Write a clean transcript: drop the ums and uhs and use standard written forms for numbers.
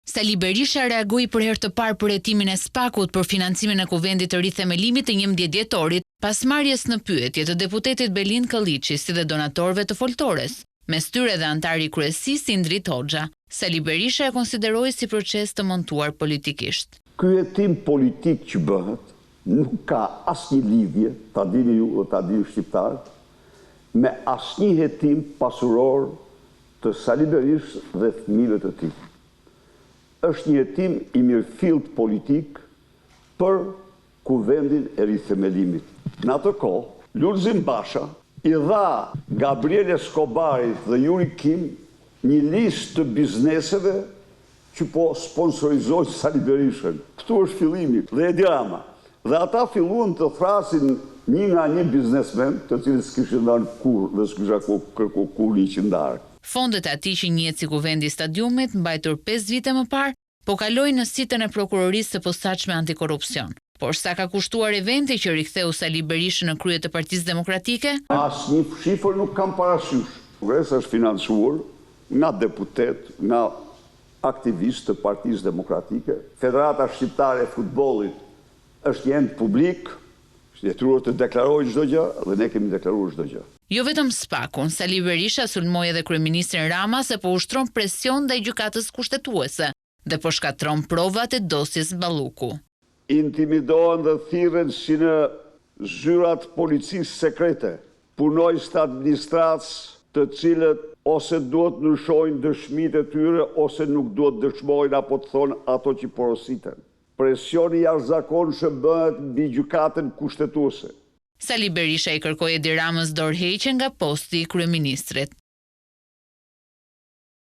Sali Berisha reagoi për herë të parë për hetimin e SPAK-ut për financimin e kuvendit të rithemelimit të 11 dhjetorit, pas marrjes në pyetje të deputetit Belin Kolliçi si dhe donatorëve të foltores, mes tyre dhe antari i kryesisë Indrit Hoxha. Sali Berisha e konsideroi si proces të montuar politikisht. Ky hetim politik që bëhet nuk ka asnjë lidhje, ta dini ju, ta dini shqiptarët, me asnjë hetim pasuror të Sali Berishës dhe fëmijëve të tij. Është një hetim i mirëfillt politik për kuvendin e rithemelimit. Në atë kohë, Lulzim Basha i dha Gabriel Escobarit dhe Yuri Kim një listë të bizneseve që po sponsorizojnë Sali Berishën. Këtu është fillimi dhe Edi Rama. Dhe ata filluan të thrasin një nga një biznesmen, të cilët s'kishin dhënë kurrë dhe s'kisha kërkuar kurrë një qendar. Fondet e atij që njihet si kuvendi i stadiumit, mbajtur 5 vite më parë, po kaloi në sitën e prokurorisë së posaçme antikorrupsion. Por sa ka kushtuar eventi që riktheu Sali Berishën në krye të Partisë Demokratike? Asnjë shifër nuk kam parasysh. Kongresi është financuar nga deputet, nga aktivistë të Partisë Demokratike. Federata Shqiptare e Futbollit është një ent publik, është detyruar të deklarojë çdo gjë dhe ne kemi deklaruar çdo gjë. Jo vetëm SPAK-un, Sali Berisha sulmoi edhe kryeministrin Rama se po ushtron presion ndaj gjykatës kushtetuese dhe po shkatron provat e dosjes Balluku. Intimidohen dhe thirren si në zyrat policisë sekrete, punojës të administratës të cilët ose duhet ndryshojnë dëshmitë e tyre ose nuk duhet dëshmojnë apo të thonë ato që porositen. Presioni jashtëzakonshëm bëhet mbi gjykatën kushtetuese. Sali Berisha i kërkoi Edi Ramës dorëheqje nga posti i kryeministrit.